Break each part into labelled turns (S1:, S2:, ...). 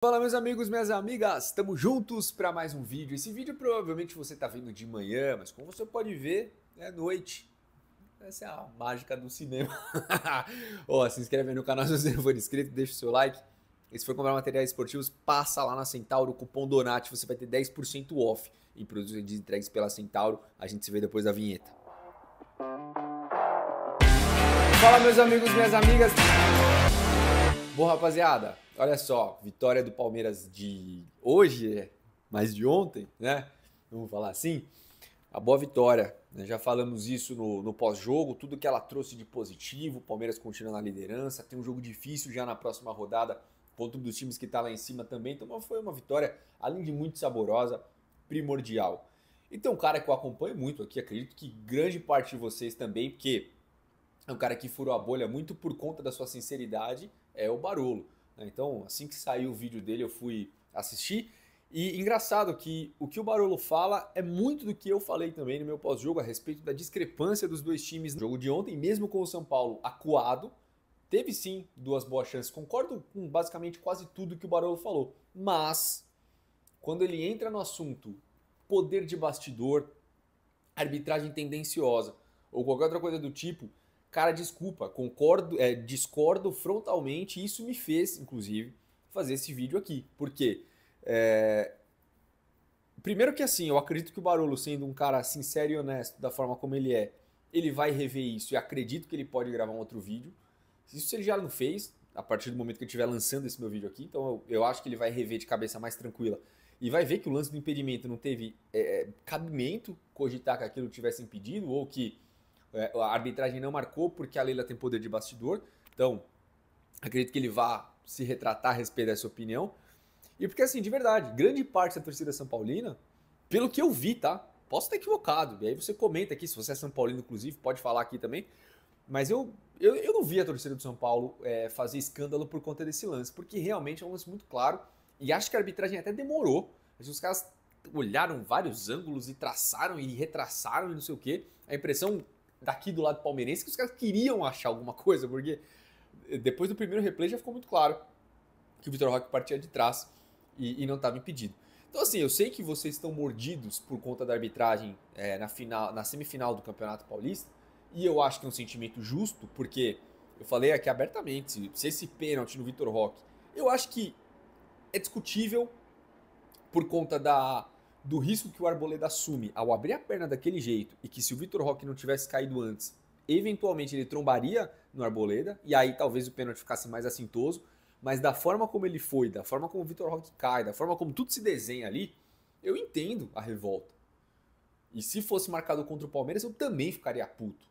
S1: Fala meus amigos, minhas amigas, estamos juntos para mais um vídeo. Esse vídeo provavelmente você está vendo de manhã, mas como você pode ver, é noite. Essa é a mágica do cinema. Ó, se inscreve aí no canal se você não for inscrito, deixa o seu like. E se for comprar materiais esportivos, passa lá na Centauro, o cupom DONAT, você vai ter 10% off em produtos entregues pela Centauro. A gente se vê depois da vinheta. Fala meus amigos, minhas amigas. Bom, rapaziada, olha só, vitória do Palmeiras de hoje, mas de ontem, né? Vamos falar assim. A boa vitória, né? Já falamos isso no pós-jogo, tudo que ela trouxe de positivo. O Palmeiras continua na liderança, tem um jogo difícil já na próxima rodada contra um dos times que está lá em cima também. Então foi uma vitória, além de muito saborosa, primordial. Então, um cara que eu acompanho muito aqui, acredito que grande parte de vocês também, porque é um cara que furou a bolha muito por conta da sua sinceridade, é o Barolo. Então, assim que saiu o vídeo dele, eu fui assistir. E engraçado que o que o Barolo fala é muito do que eu falei também no meu pós-jogo a respeito da discrepância dos dois times no jogo de ontem, mesmo com o São Paulo acuado. Teve sim duas boas chances, concordo com basicamente quase tudo que o Barolo falou. Mas, quando ele entra no assunto poder de bastidor, arbitragem tendenciosa ou qualquer outra coisa do tipo, cara, desculpa, concordo, discordo frontalmente. Isso me fez, inclusive, fazer esse vídeo aqui. Por quê? Primeiro que assim, eu acredito que o Barolo, sendo um cara sincero e honesto da forma como ele vai rever isso e acredito que ele pode gravar um outro vídeo. Isso ele já não fez, a partir do momento que eu estiver lançando esse meu vídeo aqui. Então eu acho que ele vai rever de cabeça mais tranquila e vai ver que o lance do impedimento não teve cabimento cogitar que aquilo tivesse impedido ou que a arbitragem não marcou porque a Leila tem poder de bastidor. Então, acredito que ele vá se retratar a respeito dessa opinião. E porque, assim, de verdade, grande parte da torcida São Paulina, pelo que eu vi, tá? Posso estar equivocado. E aí você comenta aqui, se você é São Paulino, inclusive, pode falar aqui também. Mas eu não vi a torcida do São Paulo fazer escândalo por conta desse lance, porque realmente é um lance muito claro. E acho que a arbitragem até demorou. Os caras olharam vários ângulos e traçaram e retraçaram e não sei o quê. A impressão daqui do lado palmeirense que os caras queriam achar alguma coisa, porque depois do primeiro replay já ficou muito claro que o Vitor Roque partia de trás e não estava impedido. Então assim, eu sei que vocês estão mordidos por conta da arbitragem na semifinal do Campeonato Paulista, e eu acho que é um sentimento justo, porque eu falei aqui abertamente, se esse pênalti no Vitor Roque, eu acho que é discutível por conta do risco que o Arboleda assume ao abrir a perna daquele jeito, e que se o Vitor Roque não tivesse caído antes, eventualmente ele trombaria no Arboleda, e aí talvez o pênalti ficasse mais assintoso, mas da forma como ele foi, da forma como o Vitor Roque cai, da forma como tudo se desenha ali, eu entendo a revolta. E se fosse marcado contra o Palmeiras, eu também ficaria puto.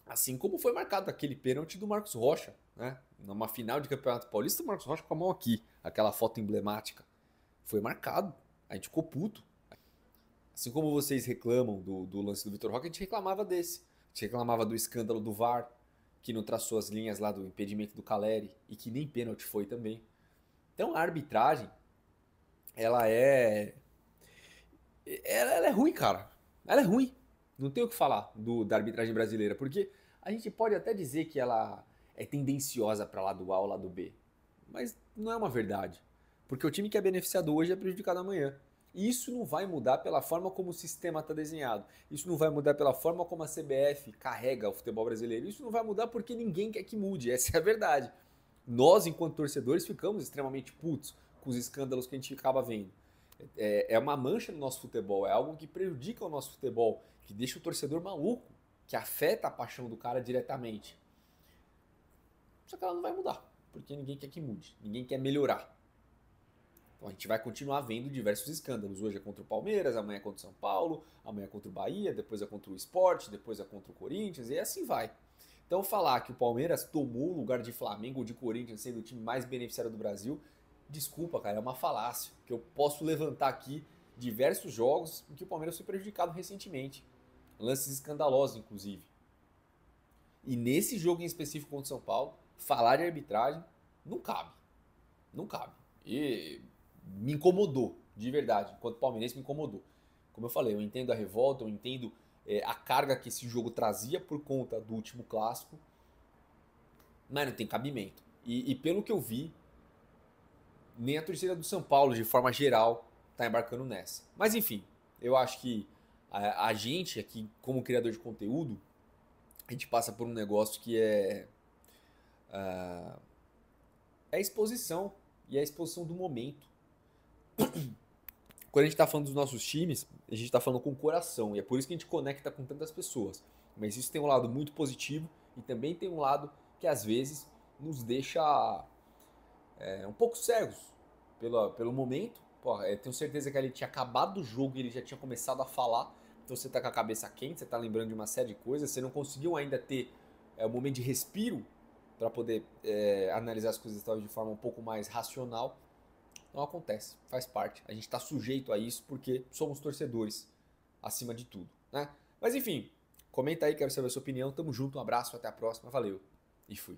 S1: Assim como foi marcado aquele pênalti do Marcos Rocha, né? Numa final de Campeonato Paulista, o Marcos Rocha com a mão aqui, aquela foto emblemática. Foi marcado. A gente ficou puto. Assim como vocês reclamam do lance do Vitor Roque, a gente reclamava desse. A gente reclamava do escândalo do VAR, que não traçou as linhas lá do impedimento do Caleri e que nem pênalti foi também. Então a arbitragem, ela é ruim, cara. Ela é ruim. Não tem o que falar da arbitragem brasileira, porque a gente pode até dizer que ela é tendenciosa para lado A ou lado B, mas não é uma verdade. Porque o time que é beneficiado hoje é prejudicado amanhã. E isso não vai mudar pela forma como o sistema está desenhado. Isso não vai mudar pela forma como a CBF carrega o futebol brasileiro. Isso não vai mudar porque ninguém quer que mude. Essa é a verdade. Nós, enquanto torcedores, ficamos extremamente putos com os escândalos que a gente acaba vendo. É uma mancha no nosso futebol. É algo que prejudica o nosso futebol, que deixa o torcedor maluco, que afeta a paixão do cara diretamente. Só que ela não vai mudar, porque ninguém quer que mude. Ninguém quer melhorar. Então a gente vai continuar vendo diversos escândalos. Hoje é contra o Palmeiras, amanhã é contra o São Paulo, amanhã é contra o Bahia, depois é contra o Sport, depois é contra o Corinthians, e assim vai. Então falar que o Palmeiras tomou o lugar de Flamengo ou de Corinthians sendo o time mais beneficiado do Brasil, desculpa, cara, é uma falácia. Que eu posso levantar aqui diversos jogos em que o Palmeiras foi prejudicado recentemente. Lances escandalosos, inclusive. E nesse jogo em específico contra o São Paulo, falar de arbitragem não cabe. Não cabe. E me incomodou, de verdade. Enquanto palmeirense, me incomodou. Como eu falei, eu entendo a revolta, eu entendo a carga que esse jogo trazia por conta do último clássico, mas não tem cabimento. E pelo que eu vi, nem a torcida do São Paulo, de forma geral, tá embarcando nessa. Mas enfim, eu acho que a gente aqui, como criador de conteúdo, a gente passa por um negócio que é a exposição, e é a exposição do momento. Quando a gente tá falando dos nossos times, a gente tá falando com o coração, e é por isso que a gente conecta com tantas pessoas. Mas isso tem um lado muito positivo, e também tem um lado que às vezes nos deixa um pouco cegos pelo momento. Pô, tenho certeza que ele tinha acabado o jogo e ele já tinha começado a falar. Então você tá com a cabeça quente, você tá lembrando de uma série de coisas, você não conseguiu ainda ter um momento de respiro para poder analisar as coisas talvez de forma um pouco mais racional. Não acontece, faz parte. A gente está sujeito a isso porque somos torcedores, acima de tudo, né? Mas enfim, comenta aí, quero saber a sua opinião. Tamo junto, um abraço, até a próxima, valeu e fui.